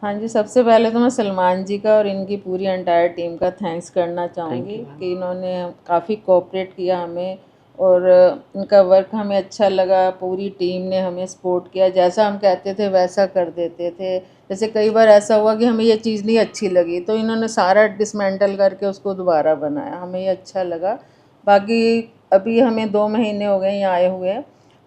हाँ जी, सबसे पहले तो मैं सलमान जी का और इनकी पूरी एंटायर टीम का थैंक्स करना चाहूँगी कि इन्होंने काफ़ी कोऑपरेट किया हमें और इनका वर्क हमें अच्छा लगा। पूरी टीम ने हमें सपोर्ट किया, जैसा हम कहते थे वैसा कर देते थे। जैसे कई बार ऐसा हुआ कि हमें ये चीज़ नहीं अच्छी लगी तो इन्होंने सारा डिसमेंटल करके उसको दोबारा बनाया, हमें ये अच्छा लगा। बाकी अभी हमें 2 महीने हो गए यहाँ आए हुए,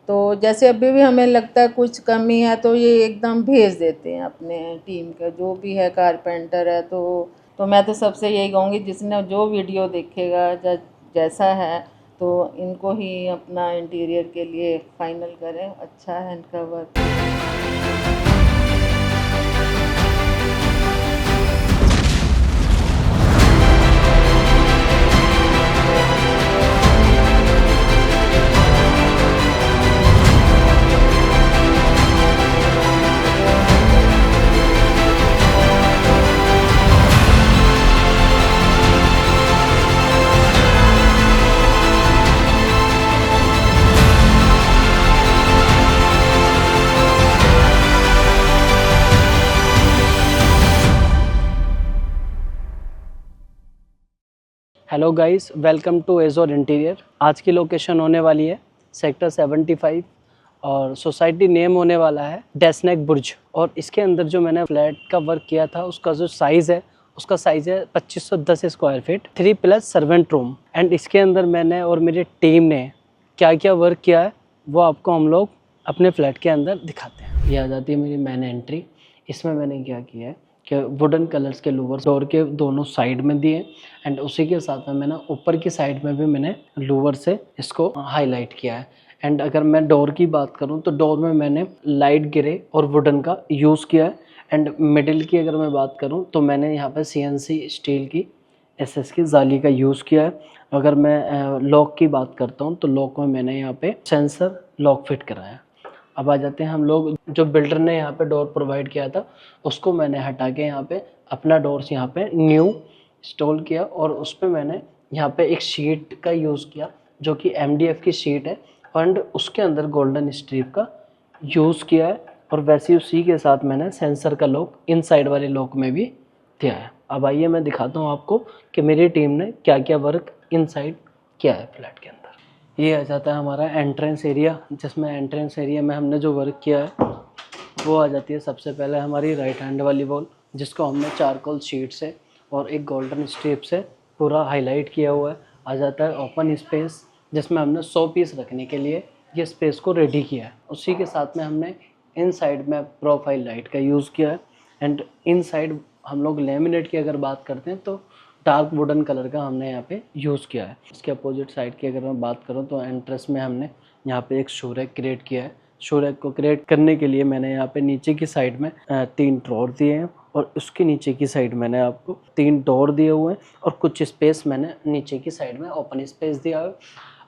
तो जैसे अभी भी हमें लगता है कुछ कमी है तो ये एकदम भेज देते हैं अपने टीम का जो भी है, कारपेंटर है। तो मैं तो सबसे यही कहूँगी जिसने जो वीडियो देखेगा जैसा है तो इनको ही अपना इंटीरियर के लिए फाइनल करें। अच्छा है इनका work. Hello guys, welcome to Ajor interior. आज की लोकेशन होने वाली है सेक्टर 75 और सोसाइटी नेम होने वाला है डेस्नेक बुर्ज। और इसके अंदर जो मैंने फ्लैट का वर्क किया था उसका जो साइज़ है उसका साइज़ है 2510 square feet, 3+ servant room. And इसके अंदर मैंने और मेरी टीम ने क्या क्या वर्क किया है वो आपको हम लोग अपने फ्लैट के अंदर दिखाते हैं। ये आ जाती है मेरी मैन एंट्री। इसमें मैंने क्या किया है कि वुडन कलर्स के लूवर्स डोर के दोनों साइड में दिए एंड उसी के साथ में मैंने ऊपर की साइड में भी मैंने लूवर से इसको हाईलाइट किया है। एंड अगर मैं डोर की बात करूं तो डोर में मैंने लाइट ग्रे और वुडन का यूज़ किया है। एंड मिडिल की अगर मैं बात करूं तो मैंने यहाँ पे CNC स्टील की SS की जाली का यूज़ किया है। अगर मैं लॉक की बात करता हूँ तो लॉक में मैंने यहाँ पे सेंसर लॉक फिट कराया है। अब आ जाते हैं हम लोग, जो बिल्डर ने यहाँ पे डोर प्रोवाइड किया था उसको मैंने हटा के यहाँ पे अपना डोर्स यहाँ पे न्यू इंस्टॉल किया और उस पर मैंने यहाँ पे एक शीट का यूज़ किया जो कि MDF की शीट है एंड उसके अंदर गोल्डन स्ट्रिप का यूज़ किया है। और वैसे उसी के साथ मैंने सेंसर का लॉक इनसाइड वाले लॉक में भी दिया है। अब आइए मैं दिखाता हूँ आपको कि मेरी टीम ने क्या क्या वर्क इनसाइड किया है फ्लैट के अंदर। ये आ जाता है हमारा एंट्रेंस एरिया, जिसमें एंट्रेंस एरिया में हमने जो वर्क किया है वो आ जाती है सबसे पहले हमारी राइट हैंड वाली वॉल, जिसको हमने चारकोल शीट से और एक गोल्डन स्ट्रिप से पूरा हाईलाइट किया हुआ है। आ जाता है ओपन स्पेस, जिसमें हमने 100 पीस रखने के लिए ये स्पेस को रेडी किया है। उसी के साथ में हमने इन साइड में प्रोफाइल लाइट का यूज़ किया है। एंड इन साइड हम लोग लेमिनेट की अगर बात करते हैं तो डार्क वुडन कलर का हमने यहाँ पे यूज़ किया है। इसके अपोजिट साइड की अगर मैं बात करूँ तो एंट्रेंस में हमने यहाँ पे एक शो रैक क्रिएट किया है। शो रैक को क्रिएट करने के लिए मैंने यहाँ पे नीचे की साइड में 3 ड्रॉर दिए हैं और उसके नीचे की साइड मैंने आपको 3 डोर दिए हुए हैं और कुछ स्पेस मैंने नीचे की साइड में ओपन स्पेस दिया है।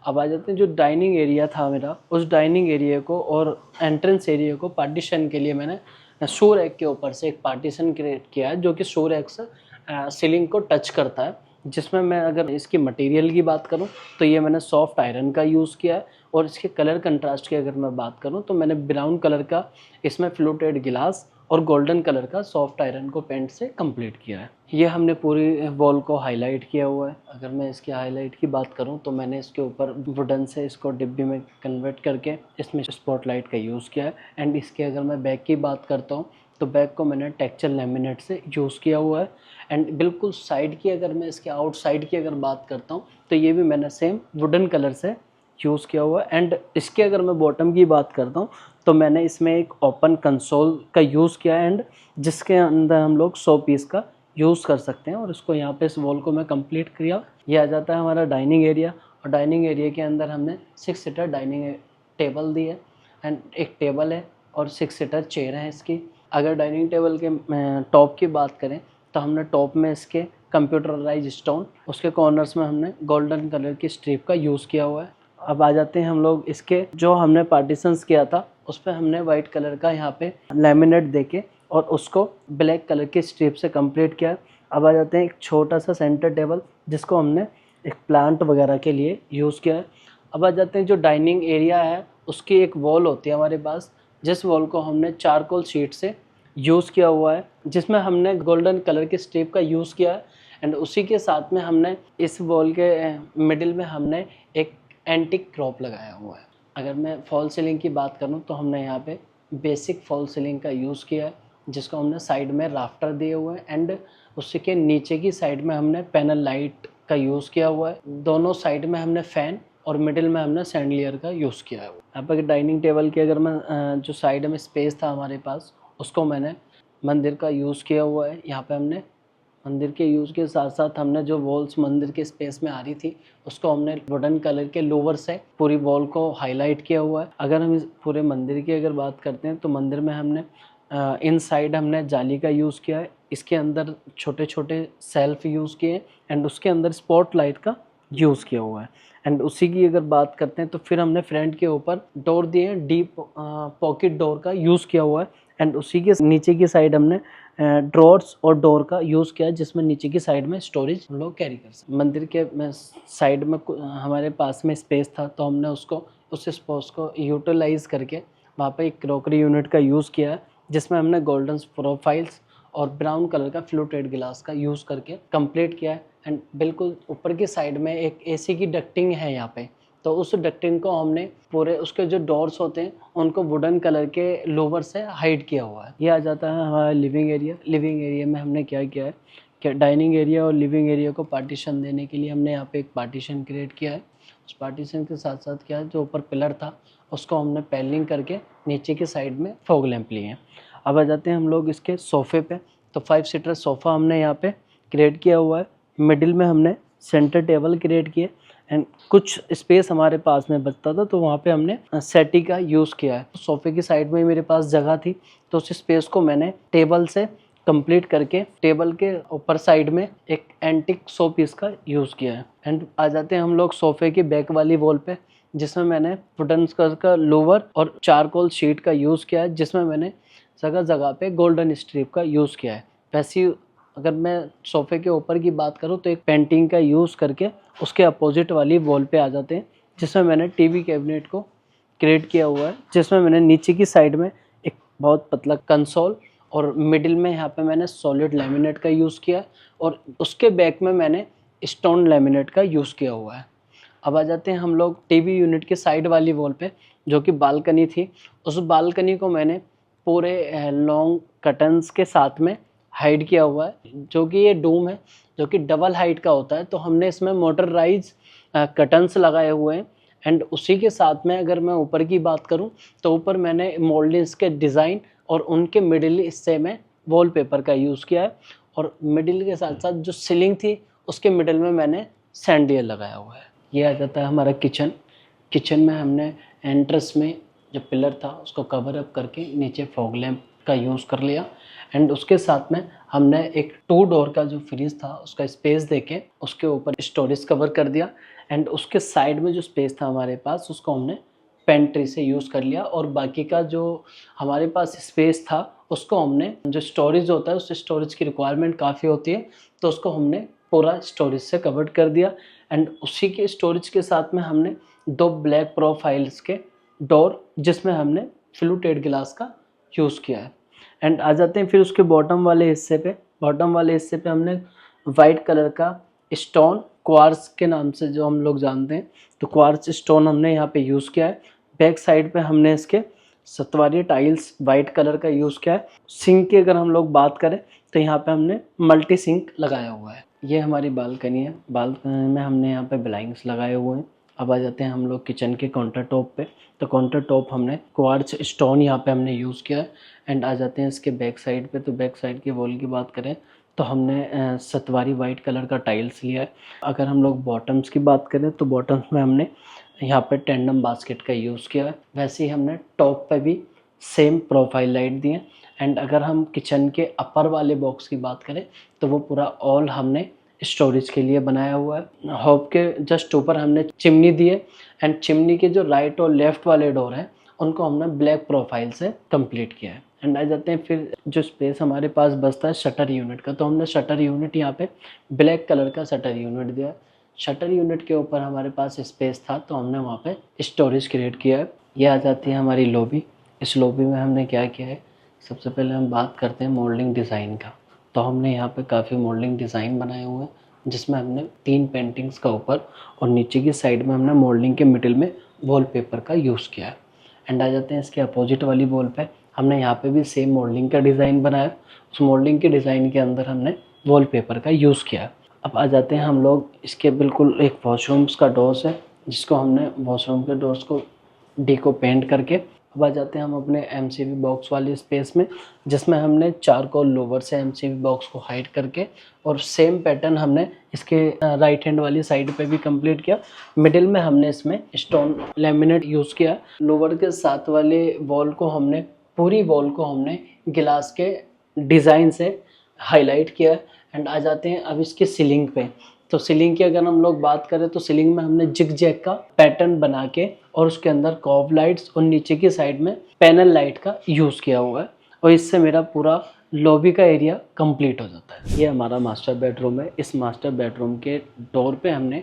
अब आ जाते हैं जो डाइनिंग एरिया था मेरा, उस डाइनिंग एरिया को और एंट्रेंस एरिया को पार्टीशन के लिए मैंने शो रैक के ऊपर से एक पार्टीशन क्रिएट किया है जो कि शो रैक से सीलिंग को टच करता है। जिसमें मैं अगर इसकी मटेरियल की बात करूं तो ये मैंने सॉफ्ट आयरन का यूज़ किया है। और इसके कलर कंट्रास्ट की अगर मैं बात करूं तो मैंने ब्राउन कलर का इसमें फ्लूटेड गिलास और गोल्डन कलर का सॉफ्ट आयरन को पेंट से कंप्लीट किया है। ये हमने पूरी वॉल को हाईलाइट किया हुआ है। अगर मैं इसकी हाईलाइट की बात करूं तो मैंने इसके ऊपर वुडन से इसको डिब्बी में कन्वर्ट करके इसमें स्पॉटलाइट का यूज़ किया है। एंड इसके अगर मैं बैक की बात करता हूँ तो बैक को मैंने टेक्सचर लैमिनेट से यूज़ किया हुआ है। एंड बिल्कुल साइड की अगर मैं इसके आउटसाइड की अगर बात करता हूँ तो ये भी मैंने सेम वुडन कलर से यूज़ किया हुआ है। एंड इसके अगर मैं बॉटम की बात करता हूँ तो मैंने इसमें एक ओपन कंसोल का यूज़ किया है एंड जिसके अंदर हम लोग 100 पीस का यूज़ कर सकते हैं। और इसको यहाँ पे इस वॉल को मैं कंप्लीट किया। ये आ जाता है हमारा डाइनिंग एरिया और डाइनिंग एरिया के अंदर हमने 6 सीटर डाइनिंग टेबल दी है एंड एक टेबल है और 6 सीटर चेयर है इसकी। अगर डाइनिंग टेबल के टॉप की बात करें तो हमने टॉप में इसके कंप्यूटराइज स्टोन, उसके कॉर्नर्स में हमने गोल्डन कलर की स्ट्रिप का यूज़ किया हुआ है। अब आ जाते हैं हम लोग इसके जो हमने पार्टीशंस किया था उस पर हमने वाइट कलर का यहाँ पे लैमिनेट देके और उसको ब्लैक कलर की स्ट्रिप से कंप्लीट किया। अब आ जाते हैं एक छोटा सा सेंटर टेबल जिसको हमने एक प्लांट वगैरह के लिए यूज़ किया है। अब आ जाते हैं जो डाइनिंग एरिया है उसकी एक वॉल होती है हमारे पास, जिस वॉल को हमने चारकोल शीट से यूज़ किया हुआ है, जिसमें हमने गोल्डन कलर के स्ट्रिप का यूज़ किया है। एंड उसी के साथ में हमने इस वॉल के मिडिल में हमने एक एंटीक क्रॉप लगाया हुआ है। अगर मैं फॉल सीलिंग की बात करूं तो हमने यहाँ पे बेसिक फॉल सीलिंग का यूज़ किया है, जिसको हमने साइड में राफ्टर दिए हुए हैं एंड उसी के नीचे की साइड में हमने पैनल लाइट का यूज़ किया हुआ है। दोनों साइड में हमने फ़ैन और मिडिल में हमने सैंडलियर का यूज़ किया है। यहाँ पर डाइनिंग टेबल की अगर मैं जो साइड में स्पेस था हमारे पास, उसको मैंने मंदिर का यूज़ किया हुआ है। यहाँ पे हमने मंदिर के यूज़ के साथ साथ हमने जो वॉल्स मंदिर के स्पेस में आ रही थी, उसको हमने वुडन कलर के लोवर से पूरी वॉल को हाईलाइट किया हुआ है। अगर हम इस पूरे मंदिर की अगर बात करते हैं तो मंदिर में हमने इनसाइड हमने जाली का यूज़ किया है। इसके अंदर छोटे छोटे सेल्फ यूज़ किए एंड उसके अंदर स्पॉट लाइट का यूज़ किया हुआ है। एंड उसी की अगर बात करते हैं तो फिर हमने फ्रंट के ऊपर डोर दिए हैं, डीप पॉकेट डोर का यूज़ किया हुआ है। एंड उसी के नीचे की साइड हमने ड्रॉर्स और डोर का यूज़ किया है, जिसमें नीचे की साइड में स्टोरेज हम लोग कैरी कर सकते। मंदिर के साइड में हमारे पास में स्पेस था, तो हमने उस स्पेस को यूटिलाइज करके वहाँ पे एक क्रॉकरी यूनिट का यूज़ किया है, जिसमें हमने गोल्डन प्रोफाइल्स और ब्राउन कलर का फ्लूटेड गिलास का यूज़ करके कंप्लीट किया है। एंड बिल्कुल ऊपर की साइड में एक एसी की डक्टिंग है यहाँ पे, तो उस डक्टिंग को हमने पूरे उसके जो डोर्स होते हैं उनको वुडन कलर के लोवर से हाइड किया हुआ है। ये आ जाता है हमारा लिविंग एरिया। लिविंग एरिया में हमने क्या किया है कि डाइनिंग एरिया और लिविंग एरिया को पार्टीशन देने के लिए हमने यहाँ पे एक पार्टीशन क्रिएट किया है। उस पार्टीशन के साथ साथ क्या है, जो ऊपर पिलर था उसको हमने पैनलिंग करके नीचे की साइड में फॉग लैंप लिए हैं। अब आ जाते हैं हम लोग इसके सोफ़े पे। तो 5 सीटर सोफ़ा हमने यहाँ पे क्रिएट किया हुआ है। मिडिल में हमने सेंटर टेबल क्रिएट किए एंड कुछ स्पेस हमारे पास में बचता था, तो वहाँ पे हमने सेटी का यूज़ किया है। सोफ़े की साइड में मेरे पास जगह थी, तो उस स्पेस को मैंने टेबल से कंप्लीट करके टेबल के ऊपर साइड में एक एंटिक शो पीस का यूज़ किया है। एंड आ जाते हैं हम लोग सोफ़े की बैक वाली वॉल पे, जिसमें मैंने वुडन कलर का लोवर और चारकोल शीट का यूज़ किया है, जिसमें मैंने जगह जगह पे गोल्डन स्ट्रिप का यूज़ किया है। वैसे अगर मैं सोफ़े के ऊपर की बात करूँ तो एक पेंटिंग का यूज़ करके उसके अपोजिट वाली वॉल पे आ जाते हैं, जिसमें मैंने टीवी कैबिनेट को क्रिएट किया हुआ है, जिसमें मैंने नीचे की साइड में एक बहुत पतला कंसोल और मिडिल में यहाँ पे मैंने सॉलिड लैमिनेट का यूज़ किया और उसके बैक में मैंने स्टोन लैमिनेट का यूज़ किया हुआ है। अब आ जाते हैं हम लोग टीवी यूनिट के साइड वाली वॉल पे, जो कि बालकनी थी। उस बालकनी को मैंने पूरे लॉन्ग कर्टन्स के साथ में हाइड किया हुआ है, जो कि ये डूम है जो कि डबल हाइट का होता है, तो हमने इसमें मोटराइज कर्टन्स लगाए हुए हैं। एंड उसी के साथ में अगर मैं ऊपर की बात करूं तो ऊपर मैंने मोल्डिंग्स के डिज़ाइन और उनके मिडिल हिस्से में वॉलपेपर का यूज़ किया है, और मिडिल के साथ साथ जो सीलिंग थी उसके मिडिल में मैंने सैंडियर लगाया हुआ है। ये आ जाता है हमारा किचन। किचन में हमने एंट्रेंस में जो पिलर था उसको कवर अप करके नीचे फॉग लैंप का यूज़ कर लिया। एंड उसके साथ में हमने एक 2 डोर का जो फ्रिज था उसका स्पेस देके उसके ऊपर स्टोरेज कवर कर दिया। एंड उसके साइड में जो स्पेस था हमारे पास उसको हमने पेंट्री से यूज़ कर लिया, और बाकी का जो हमारे पास स्पेस था उसको हमने, जो स्टोरेज होता है उस स्टोरेज की रिक्वायरमेंट काफ़ी होती है, तो उसको हमने पूरा स्टोरेज से कवर कर दिया। एंड उसी के स्टोरेज के साथ में हमने 2 ब्लैक प्रोफाइल्स के डोर, जिसमें हमने फ्लूटेड गिलास का यूज़ किया है। एंड आ जाते हैं फिर उसके बॉटम वाले हिस्से पे। बॉटम वाले हिस्से पे हमने वाइट कलर का स्टोन, क्वार्ट्ज के नाम से जो हम लोग जानते हैं, तो क्वार्ट्ज स्टोन हमने यहाँ पे यूज़ किया है। बैक साइड पे हमने इसके सतवारी टाइल्स वाइट कलर का यूज़ किया है। सिंक की अगर हम लोग बात करें तो यहाँ पे हमने मल्टी सिंक लगाया हुआ है। ये हमारी बालकनी है। बालकनी में हमने यहाँ पे ब्लाइंड्स लगाए हुए हैं। अब आ जाते हैं हम लोग किचन के काउंटर टॉप पे। तो काउंटर टॉप हमने क्वार्ट्ज स्टोन यहाँ पे हमने यूज़ किया है। एंड आ जाते हैं इसके बैक साइड पे। तो बैक साइड की वॉल की बात करें तो हमने सतवारी वाइट कलर का टाइल्स लिया है। अगर हम लोग बॉटम्स की बात करें तो बॉटम्स में हमने यहाँ पे टेंडम बास्केट का यूज़ किया है। वैसे ही हमने टॉप पे भी सेम प्रोफाइल लाइट दी है। एंड अगर हम किचन के अपर वाले बॉक्स की बात करें तो वो पूरा ऑल हमने स्टोरेज के लिए बनाया हुआ है। हॉब के जस्ट ऊपर हमने चिमनी दी है। एंड चिमनी के जो राइट और लेफ्ट वाले डोर हैं उनको हमने ब्लैक प्रोफाइल से कंप्लीट किया है। एंड आ जाते हैं फिर जो स्पेस हमारे पास बचता है शटर यूनिट का, तो हमने शटर यूनिट यहाँ पे ब्लैक कलर का शटर यूनिट दिया है। शटर यूनिट के ऊपर हमारे पास स्पेस था तो हमने वहाँ पे स्टोरेज क्रिएट किया है। ये आ जाती है हमारी लॉबी। इस लॉबी में हमने क्या किया है सबसे पहले हम बात करते हैं मोल्डिंग डिज़ाइन का। तो हमने यहाँ पे काफ़ी मोल्डिंग डिज़ाइन बनाए हुए हैं, जिसमें हमने 3 पेंटिंग्स का ऊपर और नीचे की साइड में हमने मोल्डिंग के मिडिल में वॉलपेपर का यूज़ किया है। एंड आ जाते हैं इसके अपोजिट वाली वॉल पे। हमने यहाँ पे भी सेम मोल्डिंग का डिज़ाइन बनाया, उस मोल्डिंग के डिज़ाइन के अंदर हमने वॉलपेपर का यूज़ किया है। अब आ जाते हैं हम लोग इसके बिल्कुल एक वॉशरूम्स का डोर्स है, जिसको हमने वॉशरूम के डोर्स को डीको पेंट करके। अब आ जाते हैं हम अपने एमसीबी बॉक्स वाली स्पेस में, जिसमें हमने चारकोल लोवर से एमसीबी बॉक्स को हाइड करके और सेम पैटर्न हमने इसके राइट हैंड वाली साइड पे भी कंप्लीट किया। मिडिल में हमने इसमें स्टोन लेमिनेट यूज़ किया। लोवर के साथ वाले वॉल को हमने पूरी वॉल को हमने गिलास के डिज़ाइन से हाईलाइट किया। एंड आ जाते हैं अब इसके सीलिंग पे। तो सीलिंग की अगर हम लोग बात करें तो सीलिंग में हमने जिग जैग का पैटर्न बना के और उसके अंदर कॉब लाइट्स और नीचे की साइड में पैनल लाइट का यूज़ किया हुआ है, और इससे मेरा पूरा लॉबी का एरिया कंप्लीट हो जाता है। ये हमारा मास्टर बेडरूम है। इस मास्टर बेडरूम के डोर पे हमने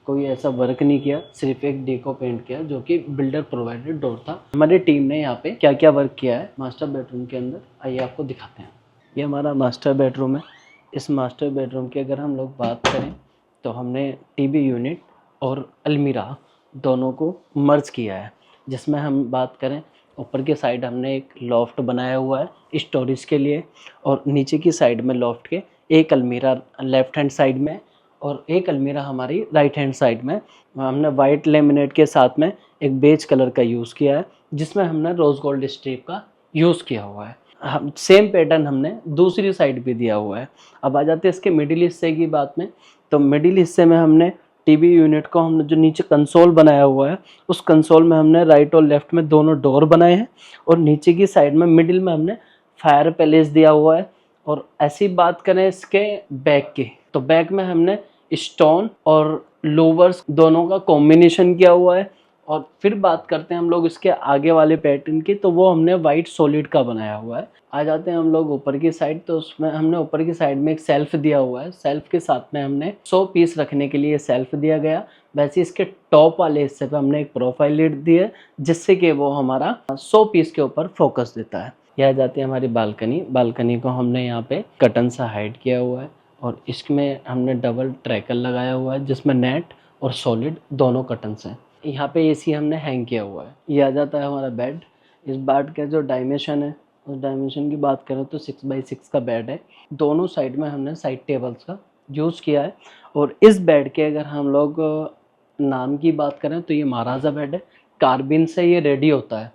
कोई ऐसा वर्क नहीं किया, सिर्फ एक डेको पेंट किया, जो कि बिल्डर प्रोवाइडेड डोर था। हमारी टीम ने यहाँ पे क्या क्या वर्क किया है मास्टर बेडरूम के अंदर, आइए आपको दिखाते हैं। ये हमारा मास्टर बेडरूम है। इस मास्टर बेडरूम की अगर हम लोग बात करें तो हमने टीवी यूनिट और अलमीरा दोनों को मर्ज किया है। जिसमें हम बात करें, ऊपर की साइड हमने एक लॉफ्ट बनाया हुआ है स्टोरेज के लिए, और नीचे की साइड में लॉफ्ट के एक अलमीरा लेफ्ट हैंड साइड में और एक अलमीरा हमारी राइट हैंड साइड में। हमने वाइट लेमिनेट के साथ में एक बेज कलर का यूज़ किया है, जिसमें हमने रोज़ गोल्ड स्ट्रिप का यूज़ किया हुआ है। हम सेम पैटर्न हमने दूसरी साइड पे दिया हुआ है। अब आ जाते हैं इसके मिडिल हिस्से की बात में। तो मिडिल हिस्से में हमने टीवी यूनिट को हमने जो नीचे कंसोल बनाया हुआ है, उस कंसोल में हमने राइट और लेफ्ट में दोनों डोर बनाए हैं, और नीचे की साइड में मिडिल में हमने फायर पैलेस दिया हुआ है। और ऐसी बात करें इसके बैक की, तो बैक में हमने स्टोन और लोवर्स दोनों का कॉम्बिनेशन किया हुआ है। और फिर बात करते हैं हम लोग इसके आगे वाले पैटर्न की, तो वो हमने वाइट सॉलिड का बनाया हुआ है। आ जाते हैं हम लोग ऊपर की साइड। तो उसमें हमने ऊपर की साइड में एक सेल्फ दिया हुआ है। सेल्फ के साथ में हमने 100 पीस रखने के लिए सेल्फ दिया गया। वैसे इसके टॉप वाले हिस्से पे हमने एक प्रोफाइल लिड दी है, जिससे कि वो हमारा 100 पीस के ऊपर फोकस देता है। यह आ जाती है हमारी बालकनी। बालकनी को हमने यहाँ पे कर्टन से हाइड किया हुआ है, और इसमें हमने डबल ट्रैकर लगाया हुआ है, जिसमें नेट और सॉलिड दोनों कर्टन्स हैं। यहाँ पे एसी हमने हैंग किया हुआ है। ये आ जाता है हमारा बेड। इस बेड का जो डायमेंशन है, उस डायमेंशन की बात करें तो 6x6 का बेड है। दोनों साइड में हमने साइड टेबल्स का यूज़ किया है। और इस बेड के अगर हम लोग नाम की बात करें तो ये महाराजा बेड है। कार्बिन से ये रेडी होता है।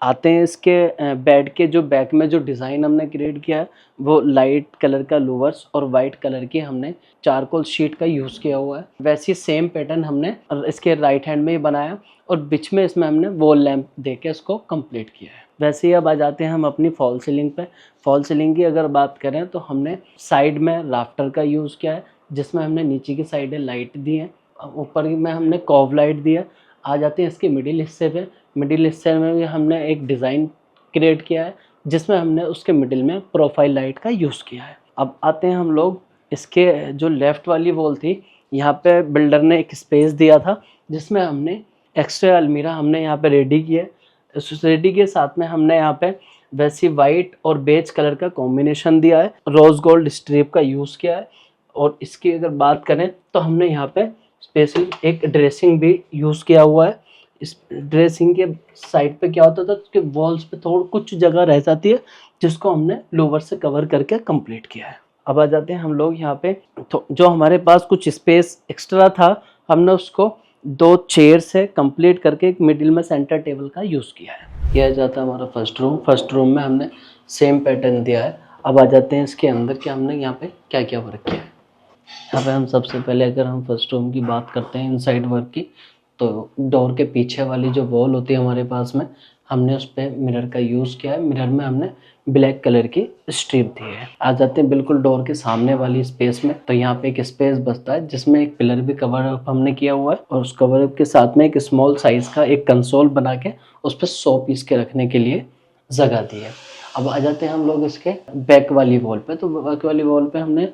आते हैं इसके बेड के जो बैक में जो डिज़ाइन हमने क्रिएट किया है, वो लाइट कलर का लोवर्स और वाइट कलर की हमने चारकोल शीट का यूज़ किया हुआ है। वैसे ही सेम पैटर्न हमने इसके राइट हैंड में ही बनाया, और बीच में इसमें हमने वॉल लैंप देके इसको कंप्लीट किया है। वैसे ही अब आ जाते हैं हम अपनी फॉल सीलिंग पे। फॉल सीलिंग की अगर बात करें तो हमने साइड में राफ्टर का यूज़ किया है, जिसमें हमने नीचे की साइड लाइट दी है, ऊपर में हमने कॉव लाइट दी है। आ जाते हैं इसके मिडिल हिस्से पे। मिडिल हिस्से में भी हमने एक डिज़ाइन क्रिएट किया है, जिसमें हमने उसके मिडिल में प्रोफाइल लाइट का यूज़ किया है। अब आते हैं हम लोग इसके जो लेफ़्ट वाली वॉल थी, यहाँ पे बिल्डर ने एक स्पेस दिया था, जिसमें हमने एक्स्ट्रा अलमीरा हमने यहाँ पे रेडी किया है। उस रेडी के साथ में हमने यहाँ पे वैसी वाइट और बेज कलर का कॉम्बिनेशन दिया है, रोज़ गोल्ड स्ट्रिप का यूज़ किया है। और इसकी अगर बात करें तो हमने यहाँ पे स्पेशल एक ड्रेसिंग भी यूज़ किया हुआ है। इस ड्रेसिंग के साइड पे क्या होता था कि वॉल्स पे थोड़ी कुछ जगह रह जाती है, जिसको हमने लोवर से कवर करके कंप्लीट किया है। अब आ जाते हैं हम लोग यहाँ पे। तो जो हमारे पास कुछ स्पेस एक्स्ट्रा था, हमने उसको 2 चेयर से कंप्लीट करके एक मिडिल में सेंटर टेबल का यूज़ किया है। यह आ जाता है हमारा फर्स्ट रूम। फर्स्ट रूम में हमने सेम पैटर्न दिया है। अब आ जाते हैं इसके अंदर कि हमने यहाँ पे क्या क्या वर्क किया है। यहाँ पे हम सबसे पहले अगर हम फर्स्ट रूम की बात करते हैं इनसाइड वर्क की, तो डोर के पीछे वाली जो वॉल होती है हमारे पास में, हमने उस पर मिरर का यूज़ किया है। मिरर में हमने ब्लैक कलर की स्ट्रिप दी है। आ जाते हैं बिल्कुल डोर के सामने वाली स्पेस में। तो यहाँ पे एक स्पेस बचता है, जिसमें एक पिलर भी कवर अप हमने किया हुआ है, और उस कवर अप के साथ में एक स्मॉल साइज का एक कंसोल बना के उस पर 100 पीस के रखने के लिए जगह दी है। अब आ जाते हैं हम लोग इसके बैक वाली वॉल पे। तो बैक वाली वॉल पे हमने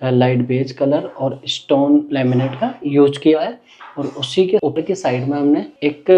लाइट बेज कलर और स्टोन लेमिनेट का यूज किया है, और उसी के ऊपर की साइड में हमने एक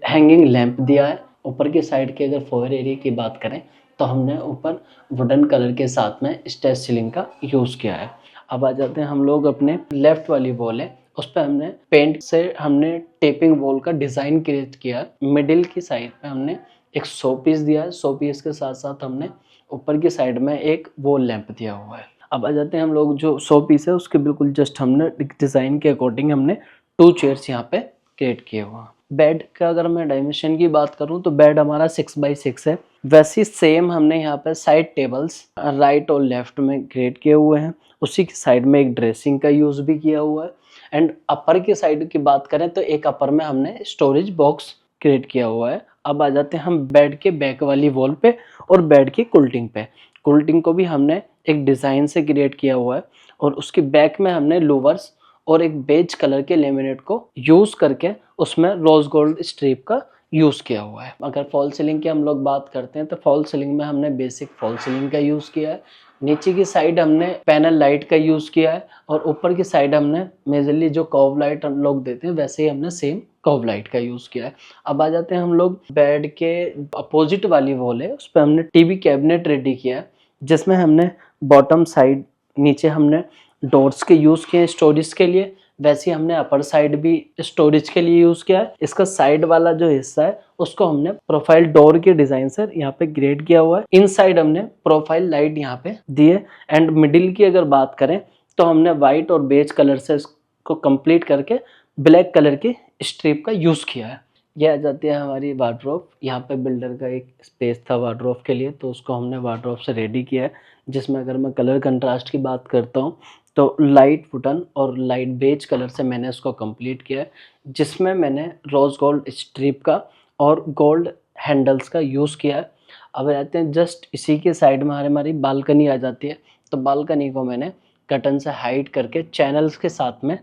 हैंगिंग लैंप दिया है। ऊपर की साइड के अगर फोयर एरिया की बात करें तो हमने ऊपर वुडन कलर के साथ में स्टेच सीलिंग का यूज़ किया है। अब आ जाते हैं हम लोग अपने लेफ्ट वाली वॉल है, उस पर हमने पेंट से हमने टेपिंग वॉल का डिज़ाइन क्रिएट किया। मिडिल की साइड पे हमने एक शो पीस दिया है, शो पीस के साथ साथ हमने ऊपर की साइड में एक वॉल लैंप दिया हुआ है। अब आ जाते हैं हम लोग जो शो पीस है उसके बिल्कुल जस्ट हमने डिज़ाइन के अकॉर्डिंग हमने 2 चेयर्स यहाँ पे क्रिएट किए हुआ है। बेड का अगर मैं डायमेंशन की बात करूं तो बेड हमारा 6x6 है। वैसे सेम हमने यहाँ पे साइड टेबल्स राइट और लेफ्ट में क्रिएट किए हुए हैं। उसी की साइड में एक ड्रेसिंग का यूज़ भी किया हुआ है। एंड अपर की साइड की बात करें तो एक अपर में हमने स्टोरेज बॉक्स क्रिएट किया हुआ है। अब आ जाते हैं हम बेड के बैक वाली वॉल पे और बेड की कुल्टिंग पे। कुल्टिंग को भी हमने एक डिज़ाइन से क्रिएट किया हुआ है और उसके बैक में हमने लूवर्स और एक बेज कलर के लेमिनेट को यूज़ करके उसमें रोज गोल्ड स्ट्रिप का यूज़ किया हुआ है। अगर फॉल सीलिंग की हम लोग बात करते हैं तो फॉल सीलिंग में हमने बेसिक फॉल सीलिंग का यूज़ किया है। नीचे की साइड हमने पैनल लाइट का यूज़ किया है और ऊपर की साइड हमने मेजरली जो कर्व लाइट हम लोग देते हैं वैसे ही हमने सेम कर्व लाइट का यूज़ किया है। अब आ जाते हैं हम लोग बेड के अपोजिट वाली वॉल है, उस पर हमने टीवी कैबिनेट रेडी किया है, जिसमें हमने बॉटम साइड नीचे हमने डोर्स के यूज़ किए स्टोरेज के लिए, वैसे हमने अपर साइड भी स्टोरेज के लिए यूज़ किया है। इसका साइड वाला जो हिस्सा है उसको हमने प्रोफाइल डोर के डिज़ाइन से यहाँ पे ग्रेड किया हुआ है। इन साइड हमने प्रोफाइल लाइट यहाँ पे दिए। एंड मिडिल की अगर बात करें तो हमने वाइट और बेज कलर से इसको कंप्लीट करके ब्लैक कलर की स्ट्रिप का यूज़ किया है। यह आ जाती है हमारी वार्डरोब। यहाँ पे बिल्डर का एक स्पेस था वार्डरोब के लिए, तो उसको हमने वार्डरोब से रेडी किया है, जिसमें अगर मैं कलर कंट्रास्ट की बात करता हूँ तो लाइट वुडन और लाइट बेज कलर से मैंने इसको कंप्लीट किया है, जिसमें मैंने रोज़ गोल्ड स्ट्रिप का और गोल्ड हैंडल्स का यूज़ किया है। अब आते हैं जस्ट इसी के साइड में हमारी बालकनी आ जाती है, तो बालकनी को मैंने कर्टन से हाइड करके चैनल्स के साथ में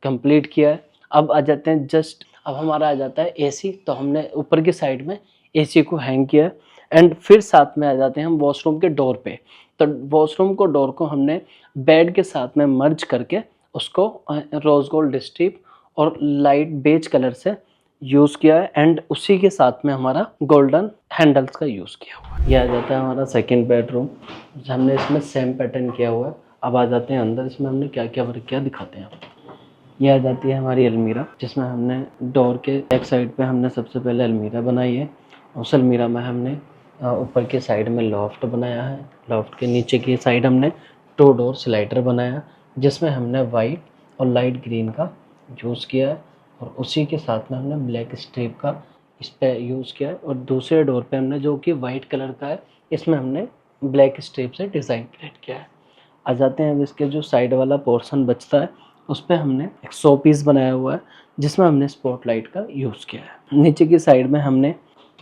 कंप्लीट किया है। अब आ जाते हैं जस्ट अब हमारा आ जाता है एसी, तो हमने ऊपर की साइड में एसी को हैंग किया है। एंड फिर साथ में आ जाते हैं हम वॉशरूम के डोर पे, तो वॉशरूम को डोर को हमने बेड के साथ में मर्ज करके उसको रोज़ गोल्ड स्ट्रिप और लाइट बेज कलर से यूज़ किया है। एंड उसी के साथ में हमारा गोल्डन हैंडल्स का यूज़ किया हुआ है। यह आ जाता है हमारा सेकंड बेडरूम, हमने इसमें सेम पैटर्न किया हुआ है। अब आ जाते हैं अंदर, इसमें हमने क्या क्या वर्क किया दिखाते हैं आपको। यह आ जाती है हमारी अलमीरा, जिसमें हमने डोर के बैक साइड पे हमने सबसे पहले अलमीरा बनाई है। उस अलमीरा में हमने ऊपर के साइड में लॉफ्ट बनाया है। लॉफ्ट के नीचे की साइड हमने 2 डोर स्लाइडर बनाया, जिसमें हमने वाइट और लाइट ग्रीन का यूज़ किया है और उसी के साथ में हमने ब्लैक स्ट्रिप का इस पर यूज़ किया है। और दूसरे डोर पे हमने जो कि वाइट कलर का है, इसमें हमने ब्लैक स्ट्रिप से डिज़ाइन क्रिएट किया है। आ जाते हैं अब इसके जो साइड वाला पोर्शन बचता है, उस पर हमने एक 100 पीस बनाया हुआ है, जिसमें हमने स्पॉटलाइट का यूज़ किया है। नीचे की साइड में हमने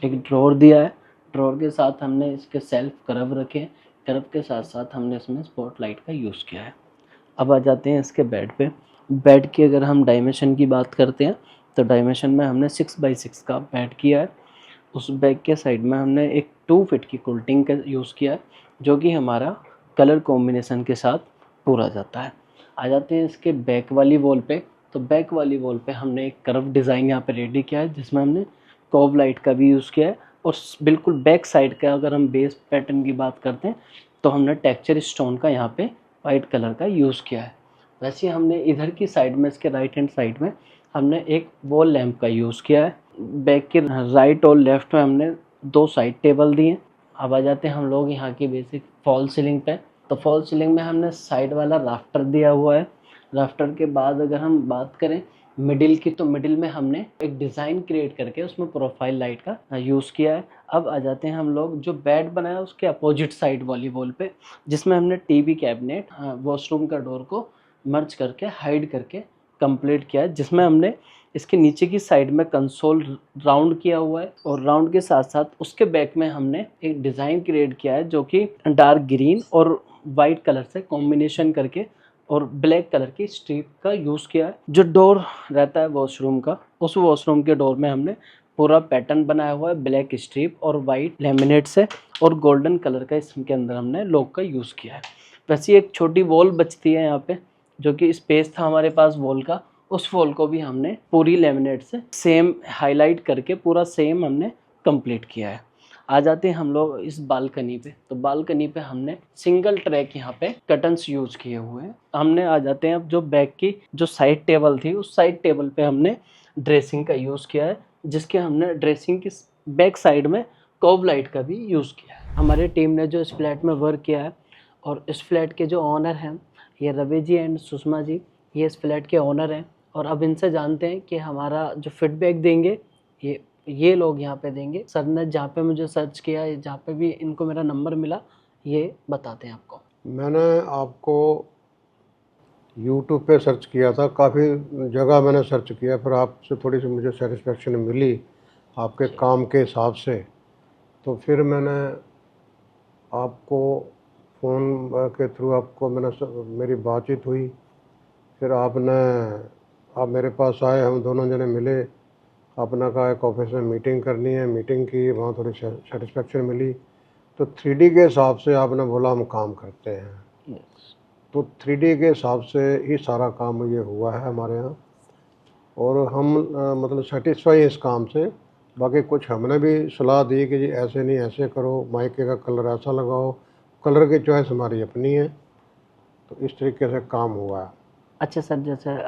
एक ड्रॉर दिया है, ड्रॉर के साथ हमने इसके सेल्फ कर्व रखे, कर्व के साथ साथ हमने इसमें स्पॉटलाइट का यूज़ किया है। अब आ जाते हैं इसके बेड पे। बेड की अगर हम डायमेंशन की बात करते हैं तो डायमेंशन में हमने 6x6 का बेड किया है। उस बेड के साइड में हमने एक 2 फीट की कुल्टिंग का यूज़ किया है, जो कि हमारा कलर कॉम्बिनेशन के साथ पूरा जाता है। आ जाते हैं इसके बैक वाली वॉल पे, तो बैक वाली वॉल पे हमने एक कर्व डिज़ाइन यहाँ पे रेडी किया है, जिसमें हमने कर्व लाइट का भी यूज़ किया है। और बिल्कुल बैक साइड का अगर हम बेस पैटर्न की बात करते हैं तो हमने टेक्सचर स्टोन का यहाँ पे वाइट कलर का यूज़ किया है। वैसे हमने इधर की साइड में, इसके राइट हैंड साइड में हमने एक वॉल लैंप का यूज़ किया है। बैक के राइट और लेफ्ट में हमने 2 साइड टेबल दिए। अब आ जाते हैं हम लोग यहाँ की बेसिक फॉल सीलिंग पे, तो फॉल सीलिंग में हमने साइड वाला राफ्टर दिया हुआ है। राफ्टर के बाद अगर हम बात करें मिडिल की, तो मिडिल में हमने एक डिज़ाइन क्रिएट करके उसमें प्रोफाइल लाइट का यूज़ किया है। अब आ जाते हैं हम लोग जो बेड बनाया उसके अपोजिट साइड वाली वॉल पे, जिसमें हमने टीवी कैबिनेट वॉशरूम का डोर को मर्ज करके हाइड करके कंप्लीट किया है, जिसमें हमने इसके नीचे की साइड में कंसोल राउंड किया हुआ है। और राउंड के साथ साथ उसके बैक में हमने एक डिज़ाइन क्रिएट किया है, जो कि डार्क ग्रीन और वाइट कलर से कॉम्बिनेशन करके और ब्लैक कलर की स्ट्रिप का यूज़ किया है। जो डोर रहता है वॉशरूम का, उस वॉशरूम के डोर में हमने पूरा पैटर्न बनाया हुआ है ब्लैक स्ट्रिप और वाइट लेमिनेट से, और गोल्डन कलर का इसके अंदर हमने लॉक का यूज़ किया है। वैसे एक छोटी वॉल बचती है यहाँ पे, जो कि स्पेस था हमारे पास वॉल का, उस वॉल को भी हमने पूरी लेमिनेट से सेम हाईलाइट करके पूरा सेम हमने कंप्लीट किया है। आ जाते हैं हम लोग इस बालकनी पे। तो बालकनी पे हमने सिंगल ट्रैक यहाँ पे कर्टन्स यूज किए हुए हैं। हमने आ जाते हैं अब जो बैक की जो साइड टेबल थी, उस साइड टेबल पे हमने ड्रेसिंग का यूज़ किया है, जिसके हमने ड्रेसिंग की बैक साइड में कर्व लाइट का भी यूज़ किया है। हमारी टीम ने जो इस फ्लैट में वर्क किया है, और इस फ्लैट के जो ऑनर हैं ये रवि जी एंड सुषमा जी, ये इस फ्लैट के ऑनर हैं। और अब इनसे जानते हैं कि हमारा जो फीडबैक देंगे ये लोग यहाँ पे देंगे। सर ने जहाँ पे मुझे सर्च किया, जहाँ पे भी इनको मेरा नंबर मिला, ये बताते हैं आपको। मैंने आपको YouTube पे सर्च किया था, काफ़ी जगह मैंने सर्च किया, फिर आपसे थोड़ी सी मुझे सेटिस्फेक्शन मिली आपके काम के हिसाब से। तो फिर मैंने आपको फ़ोन के थ्रू आपको मेरी बातचीत हुई। फिर आप मेरे पास आए, हम दोनों जने मिले। आपने कहा एक ऑफिस में मीटिंग करनी है, मीटिंग की, वहाँ थोड़ी सेटिस्फेक्शन मिली। तो 3D के हिसाब से आपने बोला हम काम करते हैं। तो 3D के हिसाब से ही सारा काम ये हुआ है हमारे यहाँ, और हम मतलब सेटिस्फाई हैं इस काम से। बाकी कुछ हमने भी सलाह दी कि जी ऐसे नहीं ऐसे करो, माइके का कलर ऐसा लगाओ, कलर की चॉइस हमारी अपनी है। तो इस तरीके से काम हुआ है। अच्छा सर, जैसे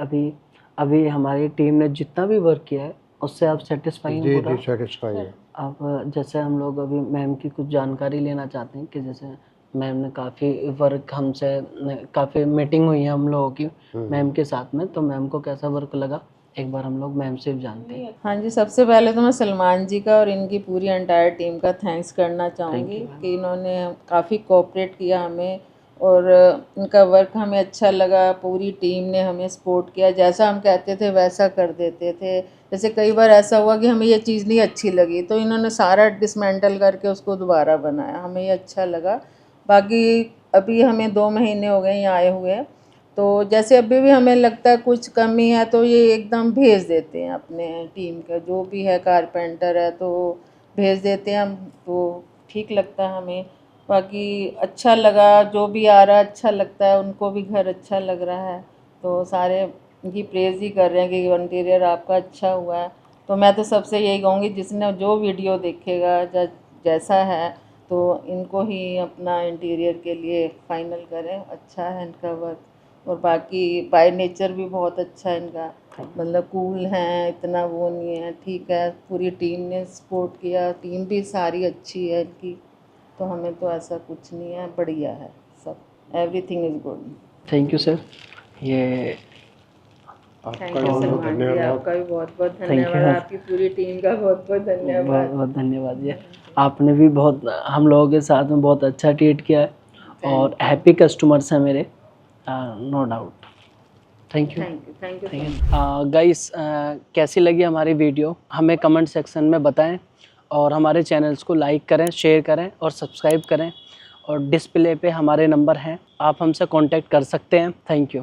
अभी हमारी टीम ने जितना भी वर्क किया है उससे आप सेटिस्फाई हैं जी पूरा? जी सेटिस्फाई है। अब जैसे हम लोग अभी मैम की कुछ जानकारी लेना चाहते हैं कि जैसे मैम ने काफ़ी वर्क हमसे, काफ़ी मीटिंग हुई है हम लोगों की मैम के साथ में, तो मैम को कैसा वर्क लगा एक बार हम लोग मैम से जानते हैं। हाँ जी, सबसे पहले तो मैं सलमान जी का और इनकी पूरी एंटायर टीम का थैंक्स करना चाहूँगी कि इन्होंने काफ़ी कोऑपरेट किया हमें, और इनका वर्क हमें अच्छा लगा। पूरी टीम ने हमें सपोर्ट किया, जैसा हम कहते थे वैसा कर देते थे। जैसे कई बार ऐसा हुआ कि हमें ये चीज़ नहीं अच्छी लगी, तो इन्होंने सारा डिसमेंटल करके उसको दोबारा बनाया, हमें ये अच्छा लगा। बाकी अभी हमें 2 महीने हो गए यहाँ आए हुए, तो जैसे अभी भी हमें लगता है कुछ कमी है तो ये एकदम भेज देते हैं, अपने टीम का जो भी है कारपेंटर है तो भेज देते हैं हम, तो ठीक लगता है हमें। बाकी अच्छा लगा, जो भी आ रहा है अच्छा लगता है, उनको भी घर अच्छा लग रहा है, तो सारे इनकी प्रेज़ ही कर रहे हैं कि इंटीरियर आपका अच्छा हुआ है। तो मैं तो सबसे यही कहूँगी जिसने जो वीडियो देखेगा जैसा है तो इनको ही अपना इंटीरियर के लिए फ़ाइनल करें, अच्छा है इनका वर्क। और बाकी बाय नेचर भी बहुत अच्छा है इनका, मतलब कूल हैं, इतना वो नहीं है, ठीक है। पूरी टीम ने सपोर्ट किया, टीम भी सारी अच्छी है इनकी, तो हमें तो ऐसा कुछ नहीं है, बढ़िया है सब, everything is good. Thank you sir. ये थैंक यू सलमान जी, आपका भी बहुत बहुत धन्यवाद, आपकी पूरी टीम का बहुत बहुत धन्यवाद। बहुत बहुत धन्यवाद जी, आपने भी बहुत हम लोगों के साथ में बहुत अच्छा ट्रीट किया है, और हैप्पी कस्टमर्स हैं मेरे, no doubt. Thank you thank you. Guys, कैसी लगी हमारी वीडियो हमें कमेंट सेक्शन में बताएं, और हमारे चैनल्स को लाइक करें, शेयर करें और सब्सक्राइब करें। और डिस्प्ले पे हमारे नंबर हैं, आप हमसे कांटेक्ट कर सकते हैं। Thank you.